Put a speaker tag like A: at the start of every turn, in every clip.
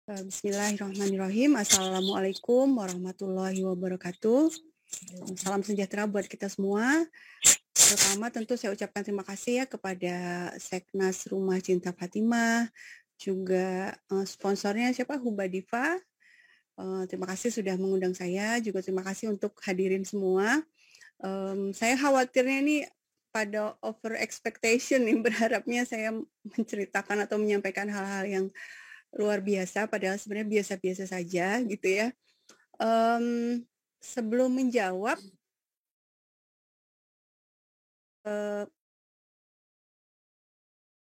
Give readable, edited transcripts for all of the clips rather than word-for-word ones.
A: Bismillahirrahmanirrahim. Assalamualaikum warahmatullahi wabarakatuh. Salam sejahtera buat kita semua. Pertama tentu saya ucapkan terima kasih ya kepada Seknas Rumah Cinta Fatimah, juga sponsornya siapa, Huba Diva. Terima kasih sudah mengundang saya, juga terima kasih untuk hadirin semua. Saya khawatirnya ini pada over expectation nih, berharapnya saya menceritakan atau menyampaikan hal-hal yang luar biasa, padahal sebenarnya biasa-biasa saja gitu ya. Sebelum menjawab,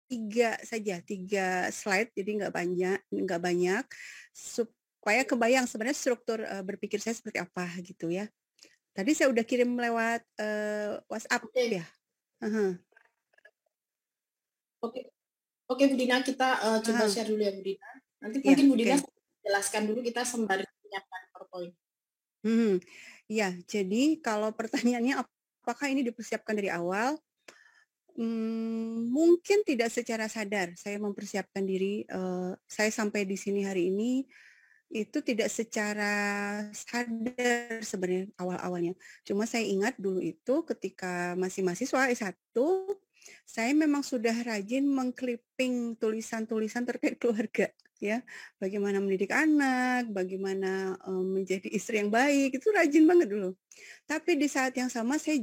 A: tiga slide, jadi nggak banyak, supaya kebayang sebenarnya struktur berpikir saya seperti apa gitu ya. Tadi saya udah kirim lewat WhatsApp ya.
B: Oke, Bu Dina, kita coba share dulu ya, Bu Dina. Nanti mungkin Bu Dina jelaskan dulu, kita sembari menyiapkan PowerPoint.
A: Ya, jadi kalau pertanyaannya apakah ini dipersiapkan dari awal? Mungkin tidak secara sadar saya mempersiapkan diri. Saya sampai di sini hari ini itu tidak secara sadar sebenarnya awal-awalnya. Cuma saya ingat dulu itu ketika masih mahasiswa S1, saya memang sudah rajin mengclipping tulisan-tulisan terkait keluarga ya. Bagaimana mendidik anak, bagaimana menjadi istri yang baik, itu rajin banget dulu. Tapi di saat yang sama saya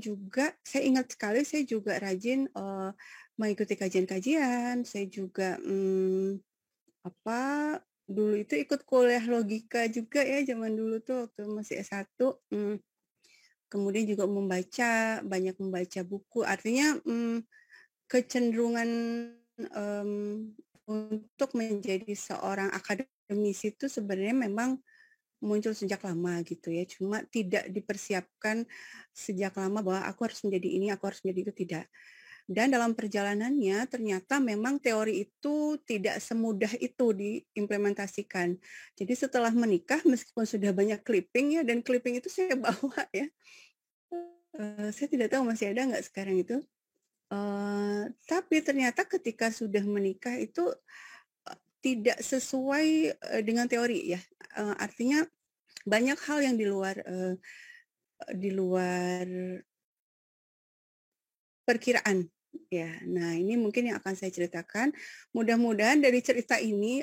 A: ingat sekali saya juga rajin mengikuti kajian-kajian, saya juga dulu itu ikut kuliah logika juga ya zaman dulu tuh waktu masih S1. Kemudian juga banyak membaca buku. Artinya kecenderungan untuk menjadi seorang akademisi itu sebenarnya memang muncul sejak lama gitu ya. Cuma tidak dipersiapkan sejak lama bahwa aku harus menjadi ini, aku harus menjadi itu, tidak. Dan dalam perjalanannya ternyata memang teori itu tidak semudah itu diimplementasikan. Jadi setelah menikah meskipun sudah banyak clipping ya, dan clipping itu saya bawa ya. Saya tidak tahu masih ada nggak sekarang itu. Tapi ternyata ketika sudah menikah itu tidak sesuai dengan teori ya. Artinya banyak hal yang di luar perkiraan ya. Nah, ini mungkin yang akan saya ceritakan. Mudah-mudahan dari cerita ini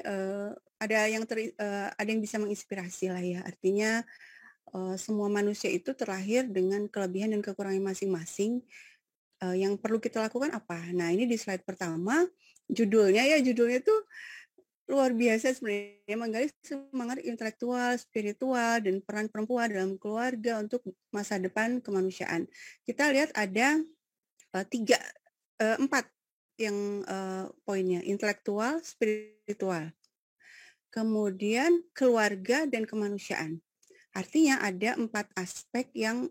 A: ada yang bisa menginspirasi lah ya. Artinya semua manusia itu terlahir dengan kelebihan dan kekurangan masing-masing. Yang perlu kita lakukan apa? Nah, ini di slide pertama judulnya tuh luar biasa sebenarnya, menggali semangat intelektual, spiritual, dan peran perempuan dalam keluarga untuk masa depan kemanusiaan. Kita lihat ada empat yang poinnya, intelektual, spiritual, kemudian keluarga dan kemanusiaan. Artinya ada 4 aspek yang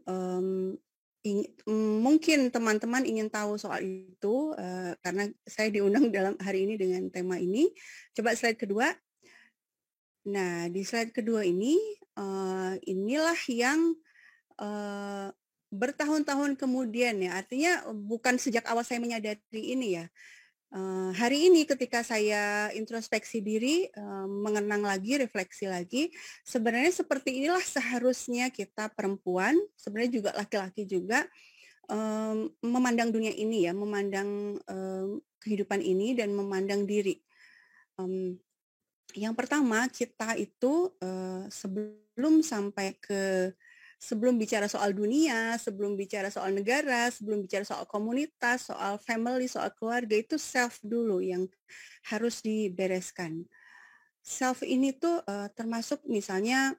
A: mungkin teman-teman ingin tahu soal itu karena saya diundang dalam hari ini dengan tema ini. Coba slide kedua. Nah, di slide kedua ini inilah yang bertahun-tahun kemudian ya, artinya bukan sejak awal saya menyadari ini ya. Hari ini ketika saya introspeksi diri, mengenang lagi, refleksi lagi, sebenarnya seperti inilah seharusnya kita perempuan, sebenarnya juga laki-laki juga, memandang dunia ini ya, memandang kehidupan ini dan memandang diri. Yang pertama, kita itu sebelum bicara soal dunia, sebelum bicara soal negara, sebelum bicara soal komunitas, soal family, soal keluarga, itu self dulu yang harus dibereskan. Self ini tuh termasuk misalnya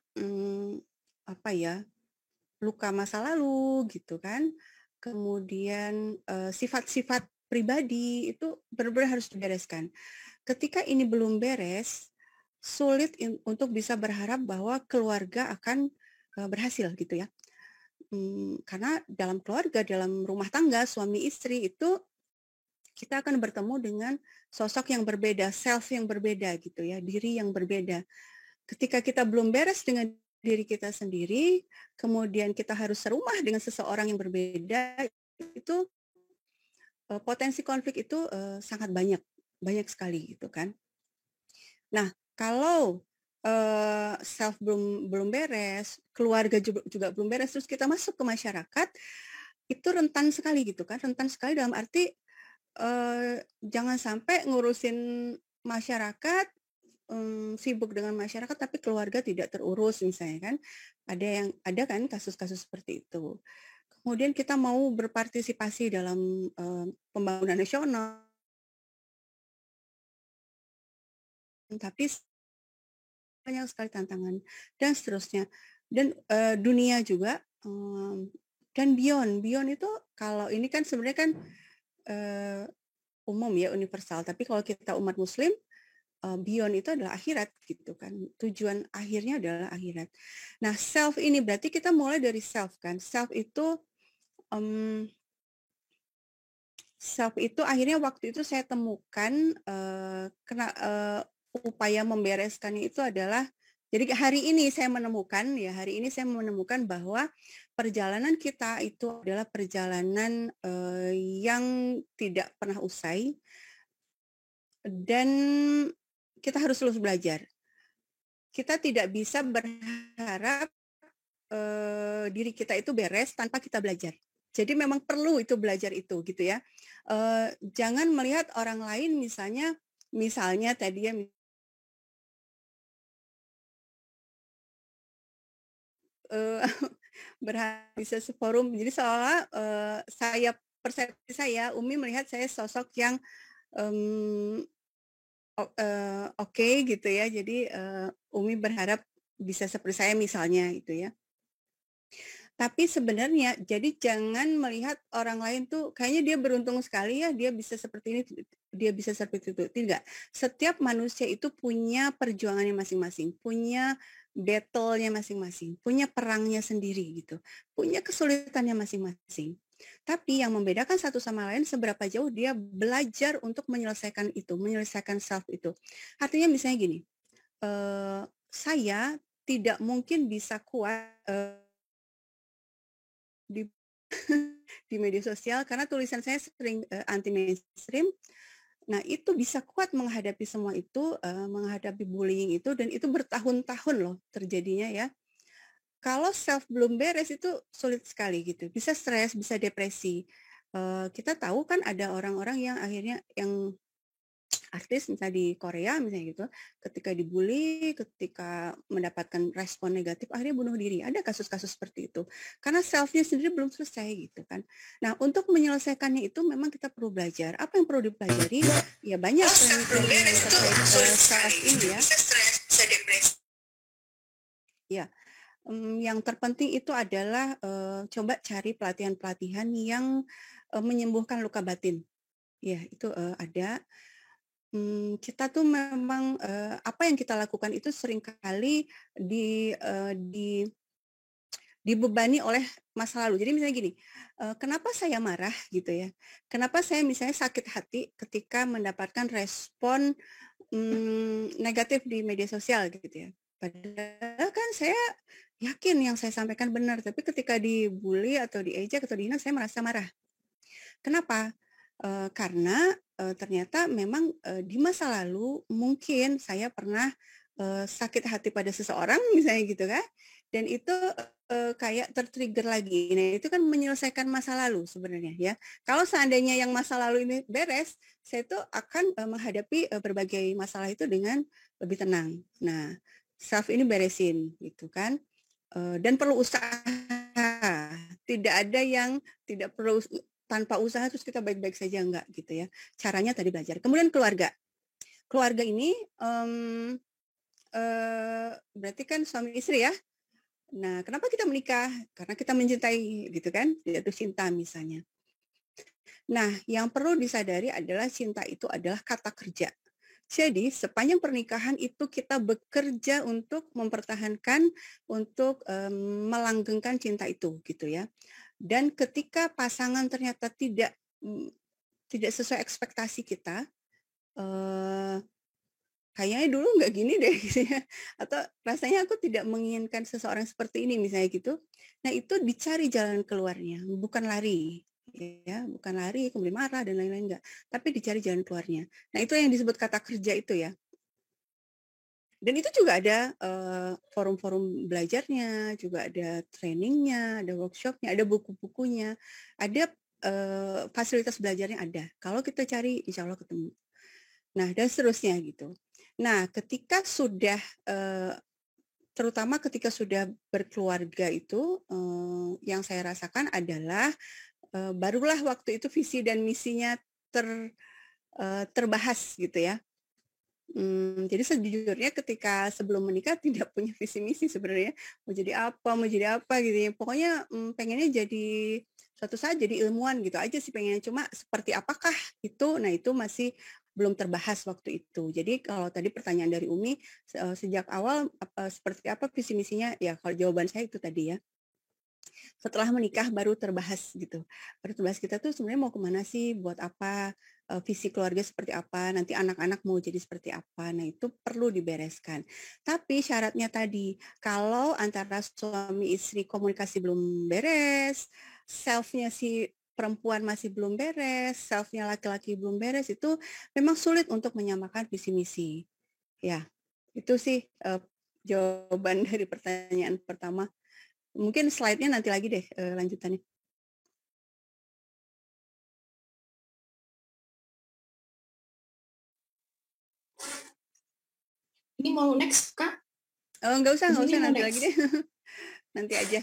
A: luka masa lalu gitu kan. Kemudian sifat-sifat pribadi itu benar-benar harus dibereskan. Ketika ini belum beres, sulit untuk bisa berharap bahwa keluarga akan berhasil gitu ya. Karena dalam keluarga, dalam rumah tangga, suami istri itu kita akan bertemu dengan sosok yang berbeda, self yang berbeda gitu ya, diri yang berbeda. Ketika kita belum beres dengan diri kita sendiri, kemudian kita harus serumah dengan seseorang yang berbeda, itu potensi konflik itu sangat banyak sekali gitu kan. Nah, kalau self belum beres, keluarga juga belum beres, terus kita masuk ke masyarakat, itu rentan sekali gitu kan, rentan sekali dalam arti, jangan sampai ngurusin masyarakat, sibuk dengan masyarakat tapi keluarga tidak terurus misalnya kan. Ada kan kasus-kasus seperti itu. Kemudian kita mau berpartisipasi dalam, pembangunan nasional, tapi banyak sekali tantangan dan seterusnya. Dan, dunia juga, dan beyond. Beyond itu kalau ini kan sebenarnya kan, eee, umum ya, universal, tapi kalau kita umat muslim, beyond itu adalah akhirat gitu kan, tujuan akhirnya adalah akhirat. Nah, self ini berarti kita mulai dari self kan, mmm, self itu akhirnya waktu itu saya temukan, upaya membereskannya itu adalah jadi hari ini saya menemukan bahwa perjalanan kita itu adalah perjalanan, yang tidak pernah usai dan kita harus terus belajar. Kita tidak bisa berharap, diri kita itu beres tanpa kita belajar. Jadi memang perlu itu belajar itu gitu ya. Jangan melihat orang lain misalnya tadi ya, eee, berharap bisa seforum, jadi seolah, persepsi saya, Umi melihat saya sosok yang, mmm, oke gitu ya. Jadi, Umi berharap bisa seperti saya misalnya gitu ya. Tapi sebenarnya jadi jangan melihat orang lain tuh kayaknya dia beruntung sekali ya dia bisa seperti ini, dia bisa seperti itu, tidak. Setiap manusia itu punya perjuangannya masing-masing, punya battle-nya masing-masing, punya perangnya sendiri gitu, punya kesulitannya masing-masing. Tapi yang membedakan satu sama lain seberapa jauh dia belajar untuk menyelesaikan itu, menyelesaikan self itu. Artinya misalnya gini, saya tidak mungkin bisa kuat, di di media sosial karena tulisan saya sering, anti mainstream. Nah, itu bisa kuat menghadapi semua itu, menghadapi bullying itu dan itu bertahun-tahun loh terjadinya ya. Kalau self belum beres itu sulit sekali gitu, bisa stres, bisa depresi. Kita tahu kan ada orang-orang yang akhirnya yang artis misalnya di Korea misalnya gitu, ketika dibully, ketika mendapatkan respon negatif akhirnya bunuh diri. Ada kasus-kasus seperti itu. Karena self-nya sendiri belum selesai gitu kan. Nah, untuk menyelesaikannya itu memang kita perlu belajar. Apa yang perlu dipelajari? Ya banyak training-training yang terkait self ini ya.
B: Bisa stres, bisa depresi.
A: Ya, yang terpenting itu adalah coba cari pelatihan-pelatihan yang menyembuhkan luka batin. Ya, itu ada. Kita tuh memang, apa yang kita lakukan itu seringkali di eee, di dibebani oleh masa lalu. Jadi misalnya gini, kenapa saya marah gitu ya, kenapa saya misalnya sakit hati ketika mendapatkan respon, negatif di media sosial gitu ya. Padahal kan saya yakin yang saya sampaikan benar, tapi ketika dibully atau diejek atau dihina saya merasa marah. Kenapa? Karena, ternyata memang, di masa lalu mungkin saya pernah, sakit hati pada seseorang misalnya gitu kan, dan itu, kayak ter-trigger lagi. Nah, itu kan menyelesaikan masa lalu sebenarnya ya. Kalau seandainya yang masa lalu ini beres, saya itu akan, menghadapi, berbagai masalah itu dengan lebih tenang. Nah, self ini beresin gitu kan, dan perlu usaha, tidak ada yang tidak perlu tanpa usaha terus kita baik-baik saja, enggak gitu ya. Caranya tadi belajar. Kemudian keluarga. Keluarga ini, berarti kan suami istri ya. Nah, kenapa kita menikah? Karena kita mencintai gitu kan, jatuh cinta misalnya. Nah, yang perlu disadari adalah cinta itu adalah kata kerja. Jadi, sepanjang pernikahan itu kita bekerja untuk mempertahankan, untuk, melanggengkan cinta itu gitu ya. Dan ketika pasangan ternyata tidak sesuai ekspektasi kita, eee, kayaknya dulu nggak gini deh gitu ya, atau rasanya aku tidak menginginkan seseorang seperti ini misalnya gitu. Nah, itu dicari jalan keluarnya, bukan lari ya, bukan lari kemudian marah dan lain-lain, enggak, tapi dicari jalan keluarnya. Nah, itu yang disebut kata kerja itu ya. Dan itu juga ada forum-forum belajarnya, juga ada trainingnya, ada workshopnya, ada buku-bukunya, ada fasilitas belajarnya ada. Kalau kita cari, insya Allah ketemu. Nah, dan seterusnya gitu. Nah, ketika sudah terutama ketika sudah berkeluarga itu, yang saya rasakan adalah barulah waktu itu visi dan misinya terbahas gitu ya. Jadi sejujurnya ketika sebelum menikah tidak punya visi misi sebenarnya mau jadi apa gitu ya. Pokoknya pengennya jadi suatu saat jadi ilmuwan gitu aja sih pengennya. Cuma seperti apakah itu, nah itu masih belum terbahas waktu itu. Jadi kalau tadi pertanyaan dari Umi sejak awal seperti apa visi misinya, ya kalau jawaban saya itu tadi ya. Setelah menikah baru terbahas gitu. Baru terbahas kita tuh sebenarnya mau kemana sih, buat apa, visi keluarga seperti apa, nanti anak-anak mau jadi seperti apa. Nah itu perlu dibereskan. Tapi syaratnya tadi, kalau antara suami istri komunikasi belum beres, self-nya si perempuan masih belum beres, self-nya laki-laki belum beres, itu memang sulit untuk menyamakan visi misi. Ya, itu sih jawaban dari pertanyaan pertama. Mungkin slide-nya nanti lagi deh lanjutannya.
B: Ini mau next, Kak?
A: Nggak usah nanti
B: next.
A: lagi deh. Nanti aja.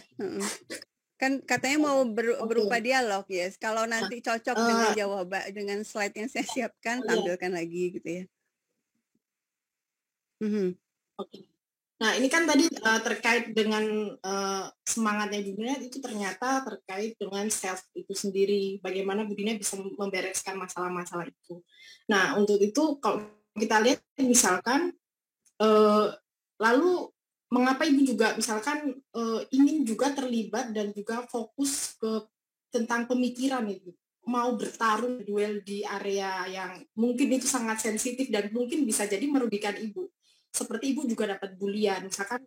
A: Kan katanya mau berupa dialog ya. Yes. Kalau nanti cocok dengan jawaban dengan slide yang saya siapkan, tampilkan lagi gitu ya.
B: Oke. Nah, ini kan tadi terkait dengan semangatnya Budina itu ternyata terkait dengan self itu sendiri. Bagaimana Budina bisa membereskan masalah-masalah itu. Nah, untuk itu kalau kita lihat misalkan lalu mengapa Ibu juga misalkan ingin juga terlibat dan juga fokus ke tentang pemikiran itu, mau bertarung duel di area yang mungkin itu sangat sensitif dan mungkin bisa jadi merugikan Ibu. Seperti Ibu juga dapat bulian, misalkan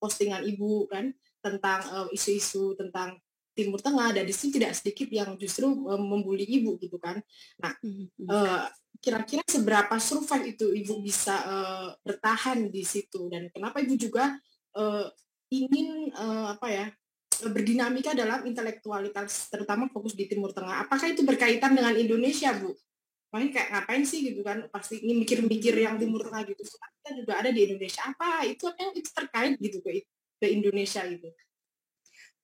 B: postingan Ibu kan tentang isu-isu tentang Timur Tengah, dan di situ tidak sedikit yang justru membuli Ibu gitu kan. Nah, kira-kira seberapa survive itu Ibu bisa bertahan di situ, dan kenapa Ibu juga ingin berdinamika dalam intelektualitas, terutama fokus di Timur Tengah. Apakah itu berkaitan dengan Indonesia, Bu? Makanya kayak ngapain sih gitu kan, pasti ini mikir-mikir yang Timur Tengah gitu. Soalnya kita juga ada di Indonesia. Apa itu terkait gitu ke Indonesia gitu.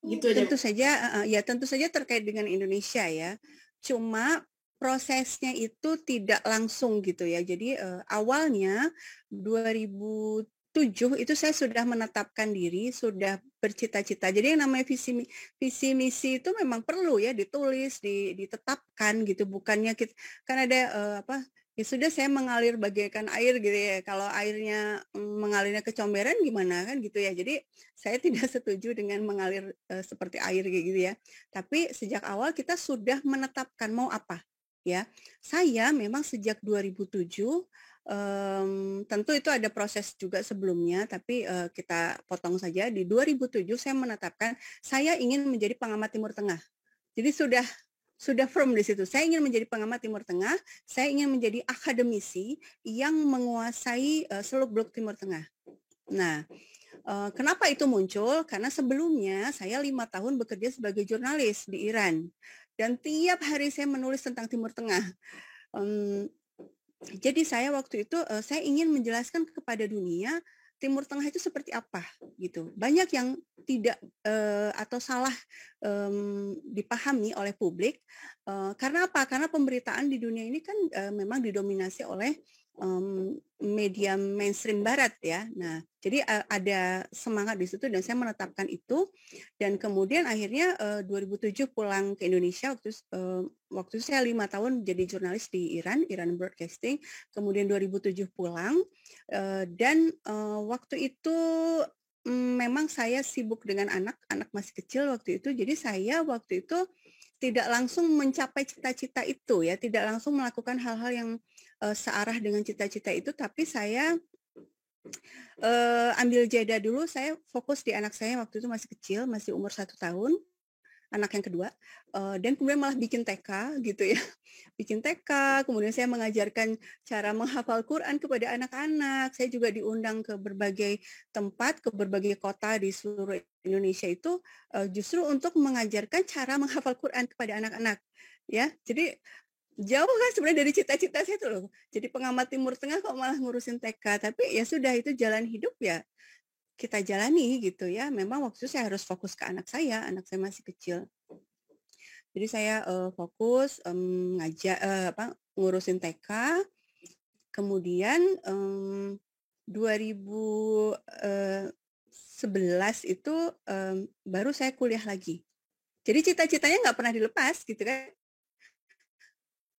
B: Gitu aja.
A: Tentu saja terkait dengan Indonesia ya. Cuma prosesnya itu tidak langsung gitu ya. Jadi awalnya 2007 itu saya sudah menetapkan diri, sudah bercita-cita. Jadi yang namanya visi misi itu memang perlu ya ditulis, ditetapkan gitu. Bukannya kita kan ada ya sudah saya mengalir bagaikan air gitu ya. Kalau airnya mengalirnya ke comberan gimana kan gitu ya. Jadi saya tidak setuju dengan mengalir seperti air kayak gitu ya. Tapi sejak awal kita sudah menetapkan mau apa ya. Saya memang sejak 2007 tentu itu ada proses juga sebelumnya, tapi kita potong saja. Di 2007 saya menetapkan saya ingin menjadi pengamat Timur Tengah. Jadi sudah firm di situ. Saya ingin menjadi pengamat Timur Tengah, saya ingin menjadi akademisi yang menguasai seluk-beluk Timur Tengah. Nah, kenapa itu muncul? Karena sebelumnya saya 5 tahun bekerja sebagai jurnalis di Iran. Dan tiap hari saya menulis tentang Timur Tengah. Jadi saya waktu itu saya ingin menjelaskan kepada dunia Timur Tengah itu seperti apa gitu. Banyak yang tidak atau salah dipahami oleh publik. Karena apa? Karena pemberitaan di dunia ini kan memang didominasi oleh media mainstream Barat ya. Nah, jadi ada semangat di situ dan saya menetapkan itu. Dan kemudian akhirnya 2007 pulang ke Indonesia waktu itu saya 5 tahun jadi jurnalis di Iran Broadcasting. Kemudian 2007 pulang dan waktu itu memang saya sibuk dengan anak masih kecil waktu itu. Jadi saya waktu itu tidak langsung mencapai cita-cita itu ya, tidak langsung melakukan hal-hal yang searah dengan cita-cita itu, tapi saya ambil jeda dulu, saya fokus di anak saya waktu itu masih kecil, masih umur 1 tahun. anak yang kedua, dan kemudian malah bikin TK gitu ya, bikin TK, kemudian saya mengajarkan cara menghafal Quran kepada anak-anak. Saya juga diundang ke berbagai tempat, ke berbagai kota di seluruh Indonesia itu, justru untuk mengajarkan cara menghafal Quran kepada anak-anak, ya. Jadi jauh kan sebenarnya dari cita-cita saya tuh loh, jadi pengamat Timur Tengah kok malah ngurusin TK, tapi ya sudah itu jalan hidup ya kita jalani gitu ya. Memang waktu itu saya harus fokus ke anak saya masih kecil. Jadi saya fokus ngurusin TK, kemudian 2011 itu baru saya kuliah lagi. Jadi cita-citanya nggak pernah dilepas gitu kan.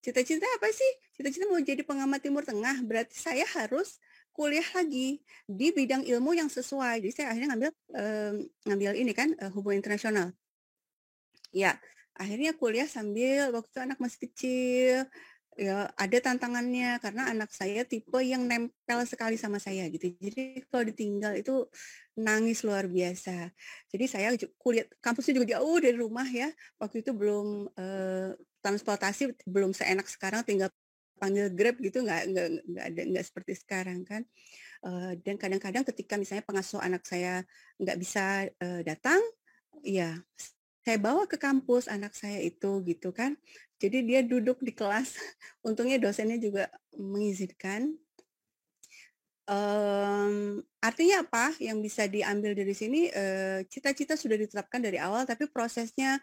A: Cita-cita apa sih? Cita-cita mau jadi pengamat Timur Tengah, berarti saya harus kuliah lagi di bidang ilmu yang sesuai. Jadi saya akhirnya ngambil ini kan hubungan internasional. Ya, akhirnya kuliah sambil waktu itu anak masih kecil. Ya, ada tantangannya karena anak saya tipe yang nempel sekali sama saya gitu. Jadi kalau ditinggal itu nangis luar biasa. Jadi saya kuliah kampusnya juga jauh dari rumah ya. Waktu itu belum transportasi belum seenak sekarang tinggal panggil Grab gitu nggak seperti sekarang kan. Dan kadang-kadang ketika misalnya pengasuh anak saya nggak bisa datang, ya saya bawa ke kampus anak saya itu gitu kan. Jadi dia duduk di kelas, untungnya dosennya juga mengizinkan. Artinya apa yang bisa diambil dari sini, cita-cita sudah ditetapkan dari awal, tapi prosesnya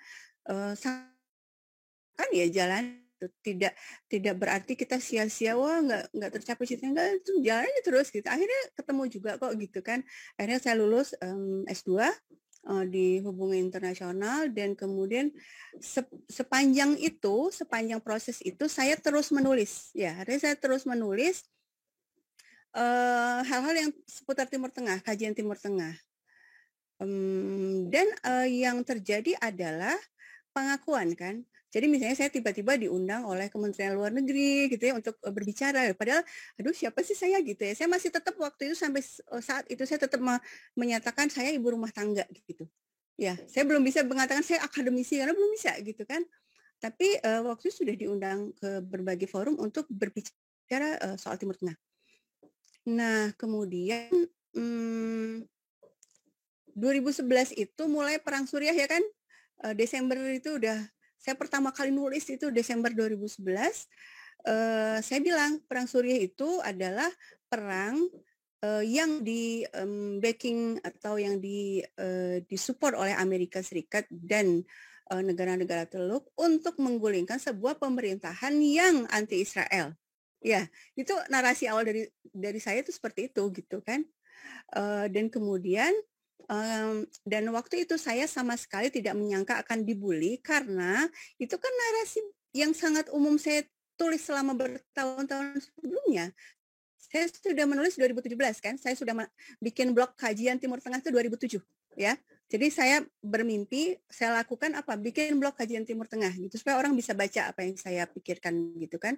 A: kan ya jalan tidak tidak berarti kita sia-sia wah nggak tercapai cita enggak itu jalannya terus gitu akhirnya ketemu juga kok gitu kan akhirnya saya lulus S2 di hubungan internasional dan kemudian sepanjang proses itu saya terus menulis ya akhirnya saya terus menulis hal-hal yang seputar Timur Tengah kajian Timur Tengah dan yang terjadi adalah pengakuan kan. Jadi misalnya saya tiba-tiba diundang oleh Kementerian Luar Negeri gitu ya untuk berbicara. Padahal aduh siapa sih saya gitu ya. Saya masih tetap waktu itu sampai saat itu saya tetap menyatakan saya ibu rumah tangga gitu. Ya, saya belum bisa mengatakan saya akademisi karena belum bisa gitu kan. Tapi waktu itu sudah diundang ke berbagai forum untuk berbicara soal Timur Tengah. Nah, kemudian 2011 itu mulai perang Suriah ya kan. Desember itu udah saya pertama kali nulis itu Desember 2011. Saya bilang perang Suriah itu adalah perang yang di backing atau yang disupport oleh Amerika Serikat dan negara-negara Teluk untuk menggulingkan sebuah pemerintahan yang anti Israel. Ya, itu narasi awal dari saya itu seperti itu gitu kan. Dan kemudian dan waktu itu saya sama sekali tidak menyangka akan dibully karena itu kan narasi yang sangat umum saya tulis selama bertahun-tahun sebelumnya. Saya sudah menulis 2017 kan, saya sudah bikin blog kajian Timur Tengah itu 2007 ya. Jadi saya bermimpi, saya lakukan apa? Bikin blog kajian Timur Tengah gitu supaya orang bisa baca apa yang saya pikirkan gitu kan.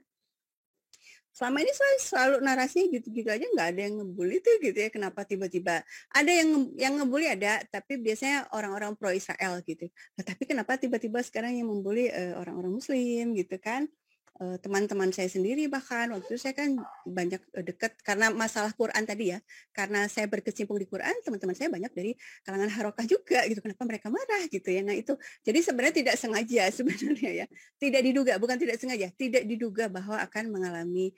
A: Selama ini saya selalu narasinya gitu-gitu aja nggak ada yang ngebully tuh gitu ya kenapa tiba-tiba ada yang ngebully ada tapi biasanya orang-orang pro Israel gitu nah, tapi kenapa tiba-tiba sekarang yang membully orang-orang Muslim gitu kan teman-teman saya sendiri bahkan waktu itu saya kan banyak dekat karena masalah Quran tadi ya karena saya berkecimpung di Quran teman-teman saya banyak dari kalangan harokah juga gitu kenapa mereka marah gitu ya nah itu jadi sebenarnya tidak sengaja sebenarnya ya tidak diduga bukan tidak sengaja tidak diduga bahwa akan mengalami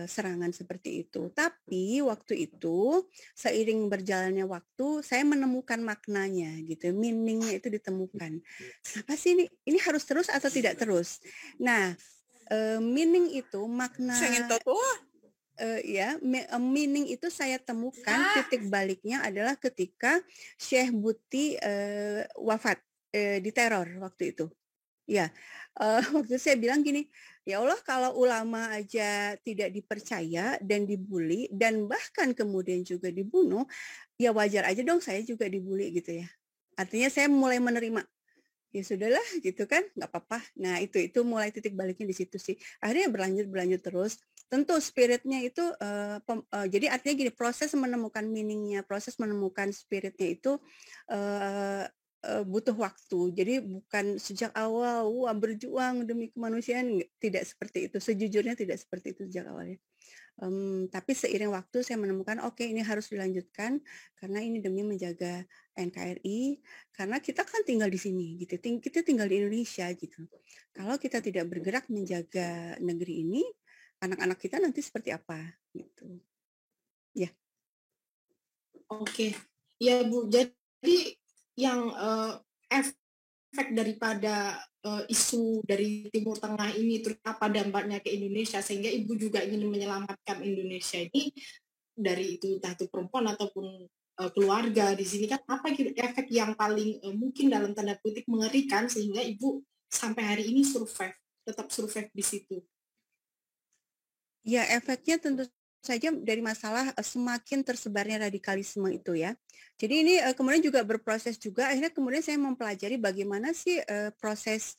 A: serangan seperti itu tapi waktu itu seiring berjalannya waktu saya menemukan maknanya gitu meaningnya itu ditemukan kenapa sih ini harus terus atau tidak terus nah meaning itu makna meaning itu saya temukan titik baliknya adalah ketika Syekh Buti wafat diteror waktu itu. Ya, waktu itu saya bilang gini, ya Allah kalau ulama aja tidak dipercaya dan dibully dan bahkan kemudian juga dibunuh, ya wajar aja dong saya juga dibully gitu ya. Artinya saya mulai menerima ya sudahlah gitu kan nggak apa-apa nah itu mulai titik baliknya di situ sih akhirnya berlanjut terus tentu spiritnya itu jadi artinya gini proses menemukan meaningnya proses menemukan spiritnya itu butuh waktu. Jadi bukan sejak awal, wah berjuang demi kemanusiaan, tidak seperti itu. Sejujurnya tidak seperti itu sejak awalnya. Tapi seiring waktu saya menemukan, oke ini harus dilanjutkan karena ini demi menjaga NKRI, karena kita kan tinggal di sini gitu, kita tinggal di Indonesia gitu. Kalau kita tidak bergerak menjaga negeri ini, anak-anak kita nanti seperti apa gitu. Ya.
B: Oke, ya Bu. Jadi yang efek daripada isu dari Timur Tengah ini, terus apa dampaknya ke Indonesia, sehingga Ibu juga ingin menyelamatkan Indonesia ini dari itu, entah itu perempuan ataupun keluarga di sini, kan apa efek yang paling mungkin dalam tanda kutip mengerikan sehingga Ibu sampai hari ini tetap survive di situ?
A: Ya, efeknya tentu saja dari masalah semakin tersebarnya radikalisme itu ya. Jadi ini kemudian juga berproses juga, akhirnya kemudian saya mempelajari bagaimana sih proses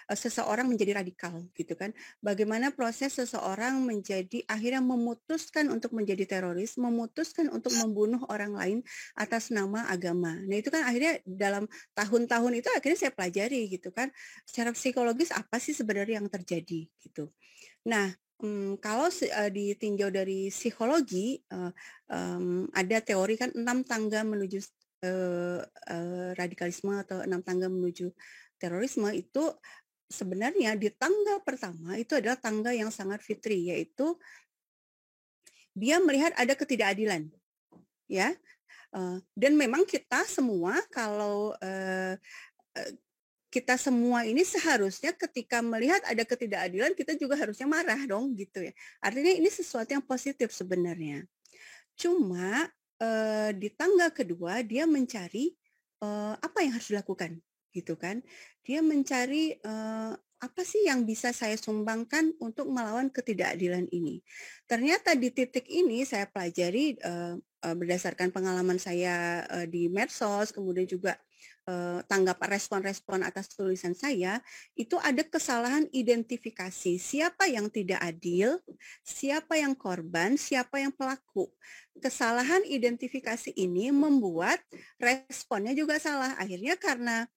A: seseorang menjadi radikal gitu kan. Bagaimana proses seseorang menjadi akhirnya memutuskan untuk menjadi teroris, memutuskan untuk membunuh orang lain atas nama agama. Nah, itu kan akhirnya dalam tahun-tahun itu akhirnya saya pelajari gitu kan. Secara psikologis apa sih sebenarnya yang terjadi gitu. Nah, kalau ditinjau dari psikologi, ada teori kan 6 tangga menuju radikalisme atau 6 tangga menuju terorisme itu sebenarnya di tangga pertama itu adalah tangga yang sangat fitri, yaitu dia melihat ada ketidakadilan, ya. Dan memang kita semua kalau kita semua ini seharusnya ketika melihat ada ketidakadilan kita juga harusnya marah dong gitu ya. Artinya ini sesuatu yang positif sebenarnya. Cuma di tangga kedua dia mencari apa yang harus dilakukan gitu kan. Dia mencari apa sih yang bisa saya sumbangkan untuk melawan ketidakadilan ini. Ternyata di titik ini saya pelajari berdasarkan pengalaman saya di medsos, kemudian juga tanggapan respon-respon atas tulisan saya, itu ada kesalahan identifikasi siapa yang tidak adil, siapa yang korban, siapa yang pelaku. Kesalahan identifikasi ini membuat responnya juga salah. Akhirnya karena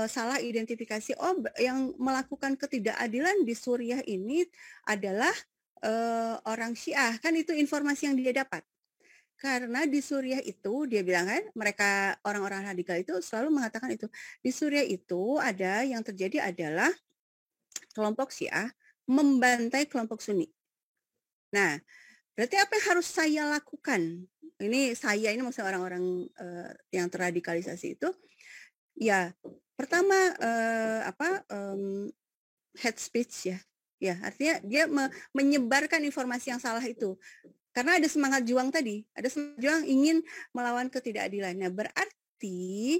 A: salah identifikasi, oh yang melakukan ketidakadilan di Suriah ini adalah orang Syiah, kan itu informasi yang dia dapat. Karena di Suriah itu dia bilang kan, mereka orang-orang radikal itu selalu mengatakan itu. Di Suriah itu ada yang terjadi adalah kelompok Syiah membantai kelompok Sunni. Nah, berarti apa yang harus saya lakukan? Ini maksudnya orang-orang yang terradikalisasi itu, ya pertama hate speech ya. Ya, artinya dia menyebarkan informasi yang salah itu. Karena ada semangat juang tadi, ada semangat juang ingin melawan ketidakadilan. Nah, berarti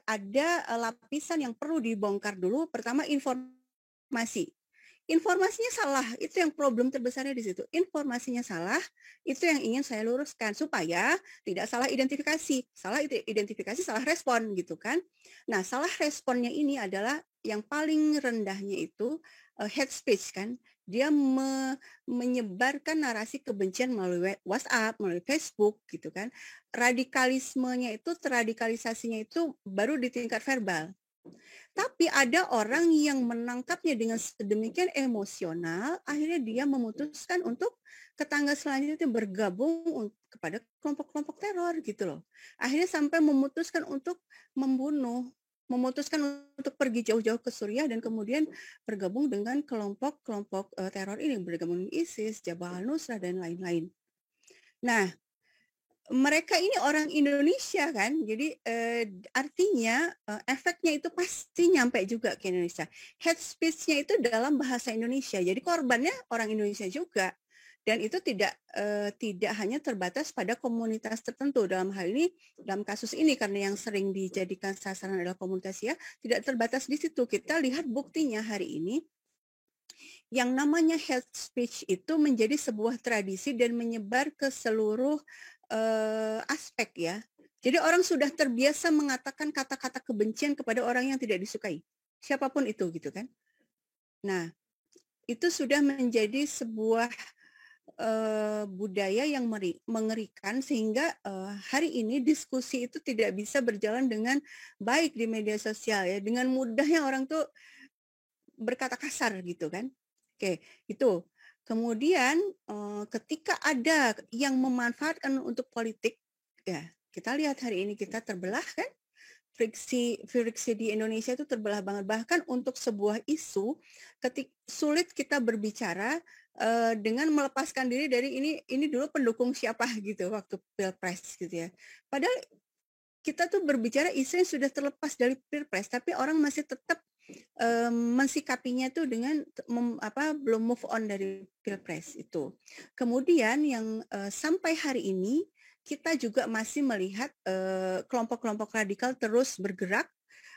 A: ada lapisan yang perlu dibongkar dulu. Pertama informasi. Informasinya salah, itu yang problem terbesarnya di situ. Informasinya salah, itu yang ingin saya luruskan supaya tidak salah identifikasi. Salah identifikasi, salah respon gitu kan. Nah, salah responnya ini adalah yang paling rendahnya itu hate speech kan. Dia menyebarkan narasi kebencian melalui WhatsApp, melalui Facebook gitu kan. Radikalismenya itu, terradikalisasinya itu baru di tingkat verbal. Tapi ada orang yang menangkapnya dengan sedemikian emosional, akhirnya dia memutuskan untuk ke tangga selanjutnya bergabung kepada kelompok-kelompok teror gitu loh. Akhirnya sampai memutuskan untuk membunuh, memutuskan untuk pergi jauh-jauh ke Suriah dan kemudian bergabung dengan kelompok-kelompok teror ini, bergabung dengan ISIS, Jabhat al-Nusra dan lain-lain. Nah, mereka ini orang Indonesia kan, jadi artinya efeknya itu pasti nyampe juga ke Indonesia. Hate speech-nya itu dalam bahasa Indonesia, jadi korbannya orang Indonesia juga. Dan itu tidak hanya terbatas pada komunitas tertentu. Dalam hal ini, dalam kasus ini karena yang sering dijadikan sasaran adalah komunitas ya, tidak terbatas di situ. Kita lihat buktinya hari ini, yang namanya hate speech itu menjadi sebuah tradisi dan menyebar ke seluruh aspek ya. Jadi orang sudah terbiasa mengatakan kata-kata kebencian kepada orang yang tidak disukai. Siapapun itu gitu kan. Nah, itu sudah menjadi sebuah budaya yang mengerikan sehingga hari ini diskusi itu tidak bisa berjalan dengan baik di media sosial ya. Dengan mudahnya orang tuh berkata kasar gitu kan. Oke, itu. Kemudian ketika ada yang memanfaatkan untuk politik, ya kita lihat hari ini kita terbelah kan. Friksi di Indonesia itu terbelah banget. Bahkan untuk sebuah isu, sulit kita berbicara dengan melepaskan diri dari ini dulu pendukung siapa gitu waktu pilpres gitu ya. Padahal kita tuh berbicara isu yang sudah terlepas dari pilpres, tapi orang masih tetap mensikapinya tuh dengan belum move on dari pilpres itu. Kemudian yang sampai hari ini kita juga masih melihat kelompok-kelompok radikal terus bergerak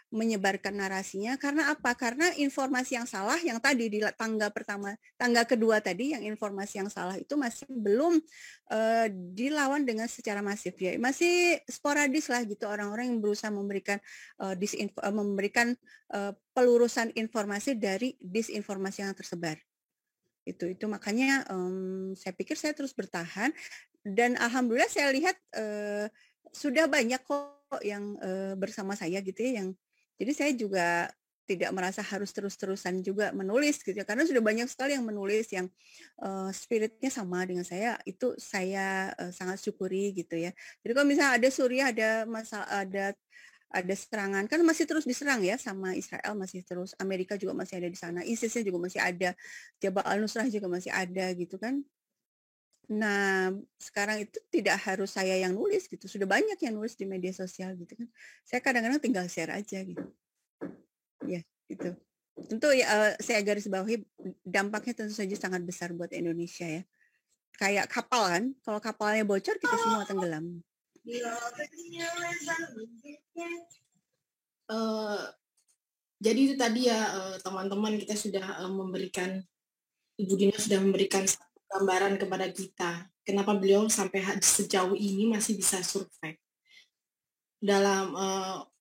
A: menyebarkan narasinya. Karena apa? Karena informasi yang salah yang tadi di tangga kedua tadi, yang informasi yang salah itu masih belum dilawan dengan secara masif ya. Masih sporadis lah gitu orang-orang yang berusaha memberikan pelurusan informasi dari disinformasi yang tersebar. Itu makanya saya pikir saya terus bertahan dan alhamdulillah saya lihat sudah banyak kok yang bersama saya gitu ya, yang jadi saya juga tidak merasa harus terus-terusan juga menulis gitu ya, karena sudah banyak sekali yang menulis yang spiritnya sama dengan saya, itu saya sangat syukuri gitu ya. Jadi kalau misalnya ada Suriah, ada serangan, kan masih terus diserang ya sama Israel, masih terus, Amerika juga masih ada di sana, ISIS-nya juga masih ada, Jabal al-Nusrah juga masih ada gitu kan. Nah, sekarang itu tidak harus saya yang nulis gitu, sudah banyak yang nulis di media sosial gitu kan. Saya kadang-kadang tinggal share aja gitu. Ya, gitu. Tentu ya saya garis bawahi dampaknya tentu saja sangat besar buat Indonesia ya. Kayak kapal kan, kalau kapalnya bocor kita semua tenggelam.
B: Jadi itu tadi ya teman-teman, kita sudah memberikan, Ibu Dina sudah memberikan gambaran kepada kita kenapa beliau sampai sejauh ini masih bisa survive dalam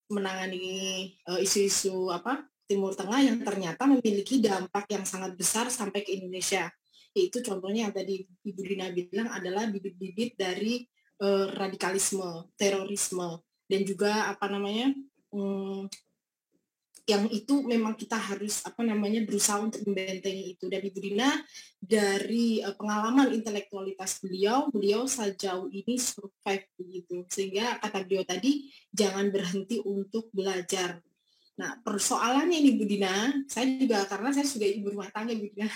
B: menangani isu-isu Timur Tengah yang ternyata memiliki dampak yang sangat besar sampai ke Indonesia. Yaitu contohnya yang tadi Ibu Dina bilang adalah bibit-bibit dari radikalisme, terorisme, dan juga yang itu memang kita harus berusaha untuk membentengi itu. Dan Ibu Dina, dari pengalaman intelektualitas beliau sejauh ini survive begitu, sehingga kata beliau tadi jangan berhenti untuk belajar. Nah, persoalannya ini Bu Dina, saya juga karena saya juga ibu rumah tangga Bu Dina.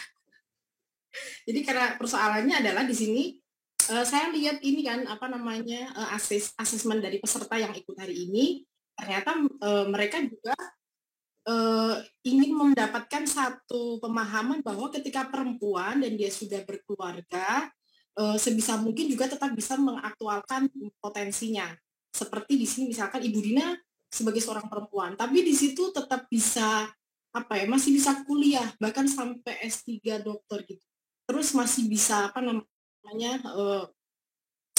B: Jadi karena persoalannya adalah di sini saya lihat ini kan asesmen dari peserta yang ikut hari ini, ternyata mereka juga ingin mendapatkan satu pemahaman bahwa ketika perempuan dan dia sudah berkeluarga, sebisa mungkin juga tetap bisa mengaktualkan potensinya. Seperti di sini misalkan Ibu Dina sebagai seorang perempuan, tapi di situ tetap bisa masih bisa kuliah bahkan sampai S3 dokter gitu. Terus masih bisa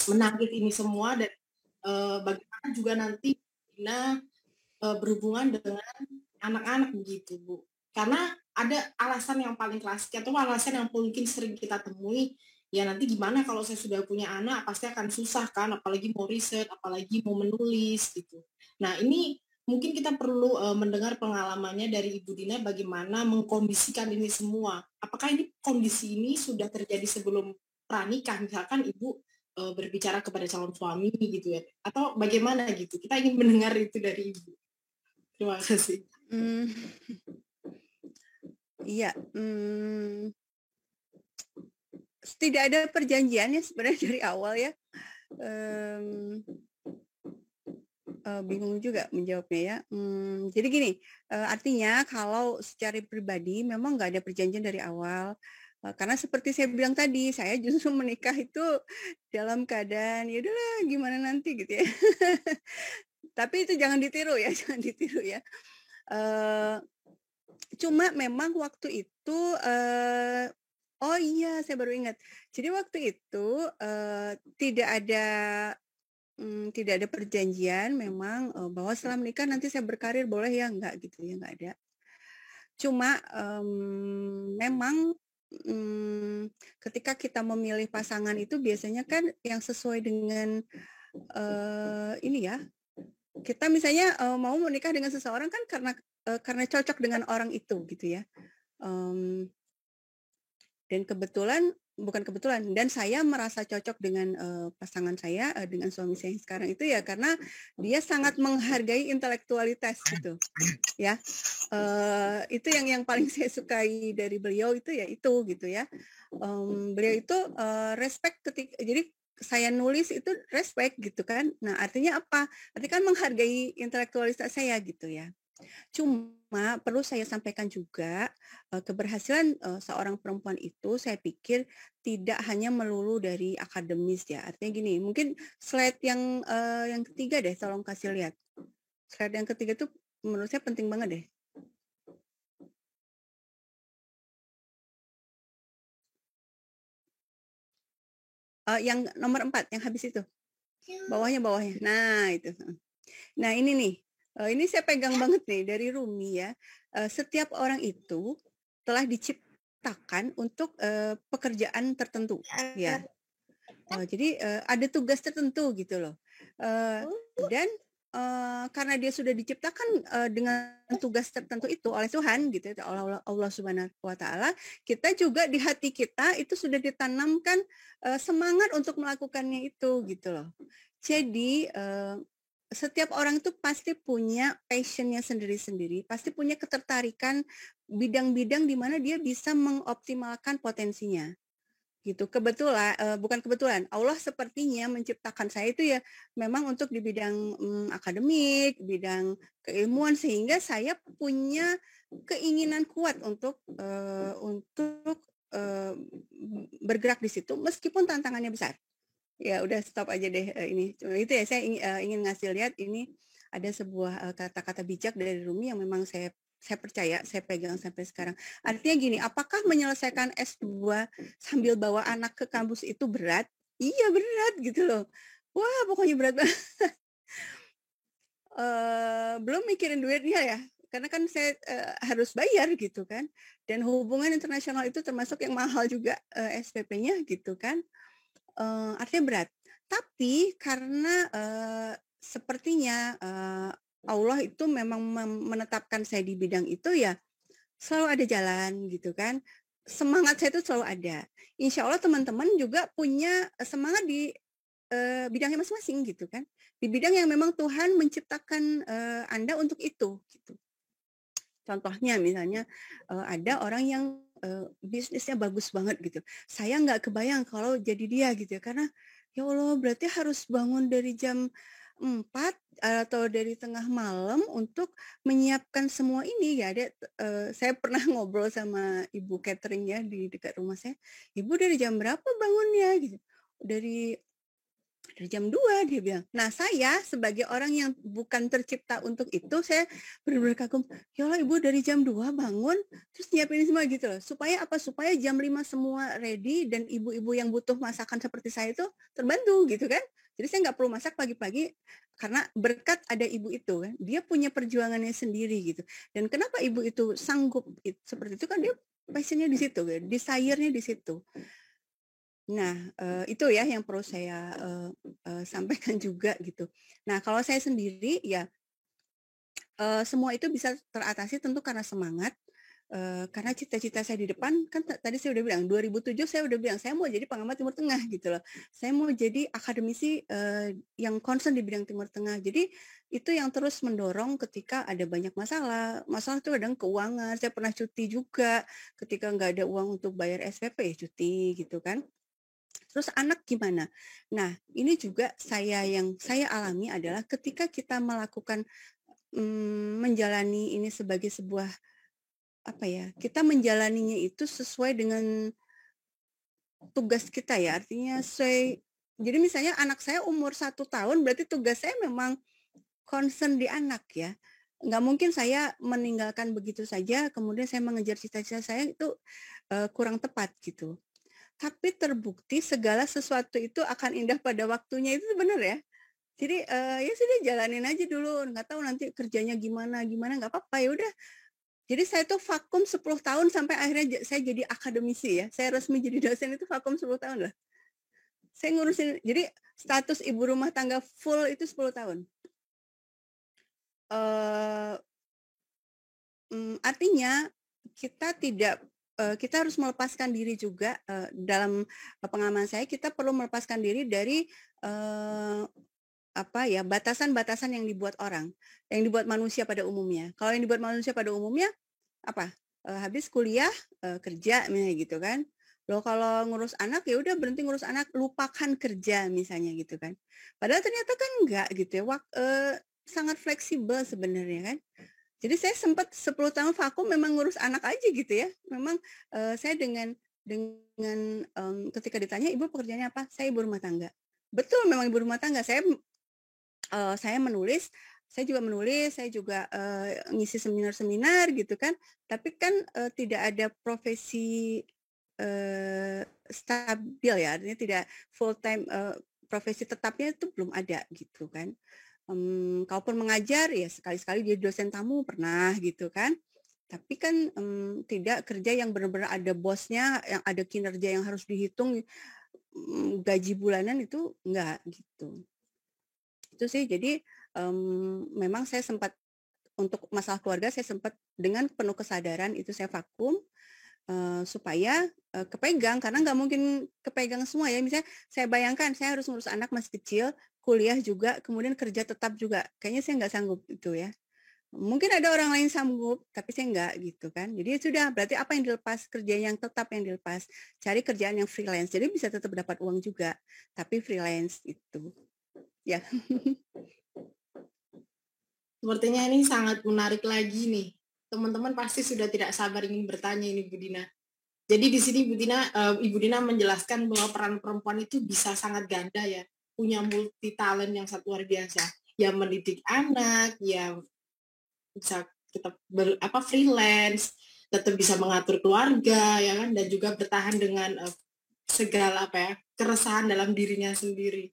B: menangkis ini semua, dan bagaimana juga nanti Dina berhubungan dengan anak-anak begitu Bu. Karena ada alasan yang paling klasik atau alasan yang mungkin sering kita temui, ya nanti gimana kalau saya sudah punya anak, pasti akan susah kan, apalagi mau riset, apalagi mau menulis gitu. Nah ini mungkin kita perlu mendengar pengalamannya dari Ibu Dina bagaimana mengkondisikan ini semua. Apakah ini kondisi ini sudah terjadi sebelum pranikah, misalkan Ibu berbicara kepada calon suami gitu ya, atau bagaimana gitu. Kita ingin mendengar itu dari Ibu. Terima kasih.
A: Iya, tidak ada perjanjian ya sebenarnya dari awal ya. Bingung juga menjawabnya ya. Jadi gini, artinya kalau secara pribadi memang nggak ada perjanjian dari awal. Karena seperti saya bilang tadi, saya justru menikah itu dalam keadaan ya udahlah gimana nanti gitu ya. Tapi itu jangan ditiru ya, jangan ditiru ya. Cuma memang waktu itu oh iya saya baru ingat. Jadi waktu itu tidak ada perjanjian memang bahwa setelah menikah nanti saya berkarir boleh ya, enggak gitu ya, enggak ada. Cuma memang ketika kita memilih pasangan itu biasanya kan yang sesuai dengan ini ya, kita misalnya mau menikah dengan seseorang kan karena cocok dengan orang itu gitu ya. Dan bukan kebetulan, dan saya merasa cocok dengan pasangan saya, dengan suami saya yang sekarang itu ya karena dia sangat menghargai intelektualitas gitu ya. Itu yang paling saya sukai dari beliau itu ya itu gitu ya. Beliau itu respect jadi saya nulis itu respect gitu kan. Nah, artinya apa? Artinya kan menghargai intelektualitas saya gitu ya. Cuma perlu saya sampaikan juga, keberhasilan seorang perempuan itu saya pikir tidak hanya melulu dari akademis ya. Artinya gini, mungkin slide yang ketiga deh tolong kasih lihat. Slide yang ketiga tuh menurut saya penting banget deh. Yang nomor 4, yang habis itu. Bawahnya. Nah, itu. Nah, ini nih. Ini saya pegang banget nih dari Rumi ya. Setiap orang itu telah diciptakan untuk pekerjaan tertentu ya. Jadi ada tugas tertentu gitu loh. Dan karena dia sudah diciptakan dengan tugas tertentu itu oleh Tuhan gitu ya, Allah Subhanahu wa taala, kita juga di hati kita itu sudah ditanamkan semangat untuk melakukannya itu gitu loh. Jadi setiap orang itu pasti punya passion-nya sendiri-sendiri, pasti punya ketertarikan bidang-bidang di mana dia bisa mengoptimalkan potensinya. Gitu. Bukan kebetulan, Allah sepertinya menciptakan saya itu ya memang untuk di bidang akademik, bidang keilmuan sehingga saya punya keinginan kuat untuk bergerak di situ meskipun tantangannya besar. Ya udah stop aja deh ini. Itu ya saya ingin ngasih lihat ini ada sebuah kata-kata bijak dari Rumi yang memang saya percaya, saya pegang sampai sekarang. Artinya gini, apakah menyelesaikan S2 sambil bawa anak ke kampus itu berat? Iya berat gitu loh. Wah pokoknya berat banget. Belum mikirin duitnya ya, karena kan saya harus bayar gitu kan. Dan hubungan internasional itu termasuk yang mahal juga SPP-nya gitu kan. Artinya berat. Tapi karena sepertinya Allah itu memang menetapkan saya di bidang itu ya selalu ada jalan gitu kan. Semangat saya itu selalu ada. Insya Allah teman-teman juga punya semangat di bidangnya masing-masing gitu kan. Di bidang yang memang Tuhan menciptakan Anda untuk itu gitu. Contohnya misalnya ada orang yang bisnisnya bagus banget gitu. Saya nggak kebayang kalau jadi dia gitu ya, karena ya Allah berarti harus bangun dari jam 4 atau dari tengah malam untuk menyiapkan semua ini ya. Saya pernah ngobrol sama ibu catering ya di dekat rumah saya. Ibu dari jam berapa bangunnya gitu? Dari jam 2 dia bilang. Nah saya sebagai orang yang bukan tercipta untuk itu, saya benar-benar kagum, ya Allah ibu dari jam 2 bangun, terus nyiapin semua gitu loh. Supaya apa? Supaya jam 5 semua ready dan ibu-ibu yang butuh masakan seperti saya itu terbantu gitu kan. Jadi saya nggak perlu masak pagi-pagi karena berkat ada ibu itu kan. Dia punya perjuangannya sendiri gitu. Dan kenapa ibu itu sanggup seperti itu kan dia passionnya di situ, desire-nya di situ. Nah, itu ya yang perlu saya sampaikan juga gitu. Nah, kalau saya sendiri ya semua itu bisa teratasi tentu karena semangat, karena cita-cita saya di depan kan tadi saya udah bilang 2007 saya udah bilang saya mau jadi pengamat Timur Tengah gitu loh. Saya mau jadi akademisi yang concern di bidang Timur Tengah. Jadi itu yang terus mendorong ketika ada banyak masalah. Masalah itu kadang keuangan. Saya pernah cuti juga ketika nggak ada uang untuk bayar SPP ya cuti gitu kan. Terus anak gimana? Nah, ini juga yang saya alami adalah ketika kita melakukan menjalani ini sebagai sebuah apa ya? Kita menjalaninya itu sesuai dengan tugas kita ya. Artinya jadi misalnya anak saya umur 1 tahun berarti tugas saya memang concern di anak ya. Nggak mungkin saya meninggalkan begitu saja kemudian saya mengejar cita-cita saya itu kurang tepat gitu. Tapi terbukti segala sesuatu itu akan indah pada waktunya, itu benar ya. Jadi ya sudah jalanin aja dulu, nggak tahu nanti kerjanya gimana nggak apa-apa ya udah Jadi saya tuh vakum 10 tahun sampai akhirnya saya jadi akademisi ya. Saya resmi jadi dosen itu vakum 10 tahun lah. Saya ngurusin, jadi status ibu rumah tangga full itu 10 tahun. Artinya kita harus melepaskan diri juga, dalam pengalaman saya kita perlu melepaskan diri dari, batasan-batasan yang dibuat orang, yang dibuat manusia pada umumnya. Kalau yang dibuat manusia pada umumnya apa? Habis kuliah, kerja misalnya gitu kan. Loh kalau ngurus anak, ya udah berhenti ngurus anak, lupakan kerja misalnya gitu kan. Padahal ternyata kan enggak gitu ya, sangat fleksibel sebenarnya kan. Jadi saya sempat 10 tahun vakum memang ngurus anak aja gitu ya. Memang, saya dengan ketika ditanya, "Ibu pekerjaannya apa?" "Saya ibu rumah tangga." Betul memang ibu rumah tangga. Saya menulis, saya juga menulis, saya juga, ngisi seminar-seminar gitu kan. Tapi kan, tidak ada profesi, stabil ya, artinya tidak full time, profesi tetapnya itu belum ada gitu kan. Kalaupun mengajar ya sekali-sekali jadi dosen tamu pernah gitu kan. Tapi kan, tidak kerja yang benar-benar ada bosnya, yang ada kinerja yang harus dihitung, gaji bulanan itu enggak gitu. Itu sih jadi, memang saya sempat untuk masalah keluarga saya sempat dengan penuh kesadaran itu saya vakum, supaya, kepegang karena nggak mungkin kepegang semua ya. Misalnya saya bayangkan saya harus ngurus anak masih kecil, kuliah juga, kemudian kerja tetap juga. Kayaknya saya nggak sanggup itu ya. Mungkin ada orang lain sanggup, tapi saya nggak gitu kan. Jadi ya sudah, berarti apa yang dilepas, kerja yang tetap yang dilepas. Cari kerjaan yang freelance, jadi bisa tetap dapat uang juga, tapi freelance itu. Ya.
B: Sepertinya ini sangat menarik lagi nih. Teman-teman pasti sudah tidak sabar ingin bertanya ini Bu Dina. Jadi di sini Ibu Dina menjelaskan bahwa peran perempuan itu bisa sangat ganda ya, punya multi talent yang sangat luar biasa. Ya mendidik anak, ya bisa tetap freelance, tetap bisa mengatur keluarga ya kan, dan juga bertahan dengan segala keresahan dalam dirinya sendiri.